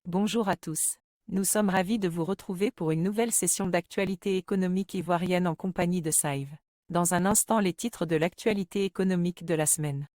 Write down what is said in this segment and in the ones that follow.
Bonjour à tous. Nous sommes ravis de vous retrouver pour une nouvelle session d'actualité économique ivoirienne en compagnie de Saive. Dans un instant, les titres de l'actualité économique de la semaine.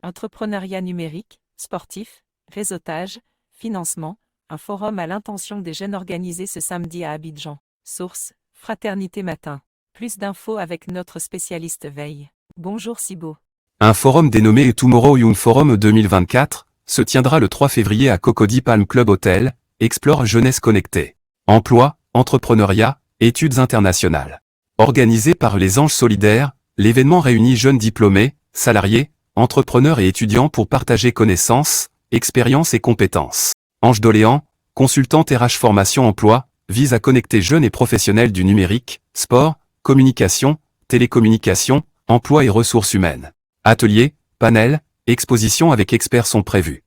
Entrepreneuriat numérique, sportif, réseautage, financement, un forum à l'intention des jeunes organisé ce samedi à Abidjan. Source, Fraternité Matin. Plus d'infos avec notre spécialiste veille. Bonjour Sibo. Un forum dénommé Tomorrow Young Forum 2024 se tiendra le 3 février à Cocody Palm Club Hotel, Explore Jeunesse Connectée. Emploi, entrepreneuriat, études internationales. Organisé par les Anges Solidaires, l'événement réunit jeunes diplômés, salariés, entrepreneurs et étudiants pour partager connaissances, expériences et compétences. Ange Doléan, consultante RH Formation Emploi, vise à connecter jeunes et professionnels du numérique, sport, communication, télécommunications, emploi et ressources humaines. Ateliers, panels, expositions avec experts sont prévus.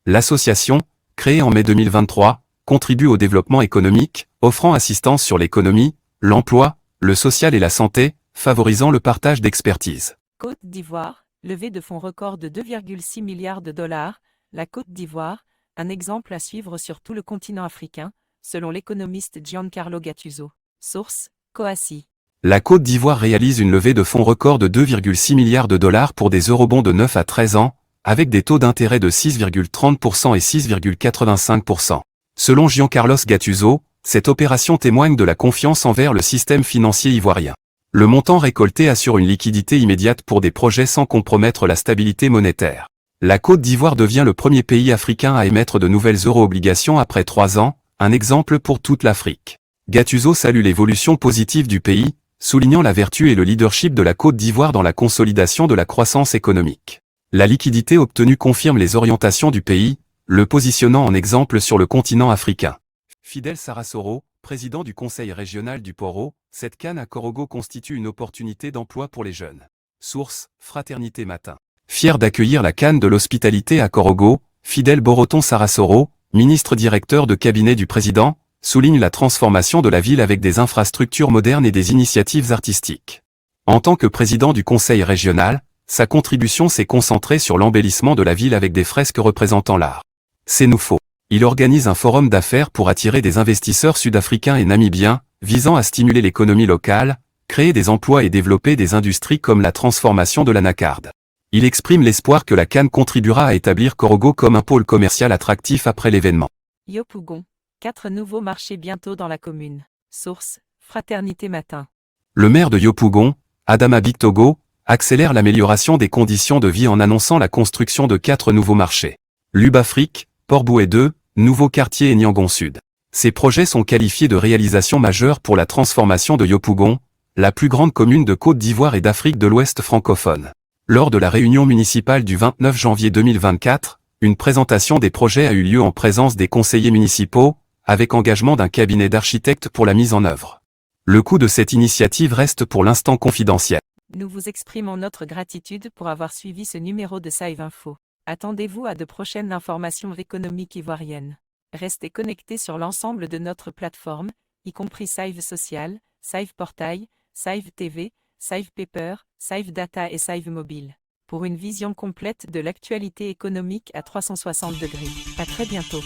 L'association, créée en mai 2023, contribue au développement économique, offrant assistance sur l'économie, l'emploi, le social et la santé, favorisant le partage d'expertise. Côte d'Ivoire, levée de fonds record de 2,6 milliards de dollars, la Côte d'Ivoire, un exemple à suivre sur tout le continent africain, selon l'économiste Giancarlo Gattuso. Source, Coassi. La Côte d'Ivoire réalise une levée de fonds record de 2,6 milliards de dollars pour des eurobonds de 9 à 13 ans, avec des taux d'intérêt de 6,30% et 6,85%. Selon Giancarlo Gattuso, cette opération témoigne de la confiance envers le système financier ivoirien. Le montant récolté assure une liquidité immédiate pour des projets sans compromettre la stabilité monétaire. La Côte d'Ivoire devient le premier pays africain à émettre de nouvelles euro-obligations après 3 ans, un exemple pour toute l'Afrique. Gattuso salue l'évolution positive du pays, soulignant la vertu et le leadership de la Côte d'Ivoire dans la consolidation de la croissance économique. La liquidité obtenue confirme les orientations du pays, le positionnant en exemple sur le continent africain. Fidel Sarasoro, président du conseil régional du Poro, cette canne à Korogo constitue une opportunité d'emploi pour les jeunes. Source, Fraternité Matin. Fier d'accueillir la canne de l'hospitalité à Korogo, Fidel Boroton Sarasoro, ministre directeur de cabinet du président, souligne la transformation de la ville avec des infrastructures modernes et des initiatives artistiques. En tant que président du conseil régional, sa contribution s'est concentrée sur l'embellissement de la ville avec des fresques représentant l'art. C'est nouveau. Il organise un forum d'affaires pour attirer des investisseurs sud-africains et namibiens, visant à stimuler l'économie locale, créer des emplois et développer des industries comme la transformation de l'anacarde. Il exprime l'espoir que la canne contribuera à établir Korogo comme un pôle commercial attractif après l'événement. Yopougon. 4 nouveaux marchés bientôt dans la commune. Source, Fraternité Matin. Le maire de Yopougon, Adama Bictogo, accélère l'amélioration des conditions de vie en annonçant la construction de 4 nouveaux marchés. Lubafrique, Port-Bouet 2, nouveau quartier et Niangon Sud. Ces projets sont qualifiés de réalisations majeures pour la transformation de Yopougon, la plus grande commune de Côte d'Ivoire et d'Afrique de l'Ouest francophone. Lors de la réunion municipale du 29 janvier 2024, une présentation des projets a eu lieu en présence des conseillers municipaux, avec engagement d'un cabinet d'architectes pour la mise en œuvre. Le coût de cette initiative reste pour l'instant confidentiel. Nous vous exprimons notre gratitude pour avoir suivi ce numéro de Saive Info. Attendez-vous à de prochaines informations économiques ivoiriennes. Restez connectés sur l'ensemble de notre plateforme, y compris Saive Social, Saive Portail, Saive TV, Saive Paper, Saive Data et Saive Mobile. Pour une vision complète de l'actualité économique à 360 degrés. À très bientôt.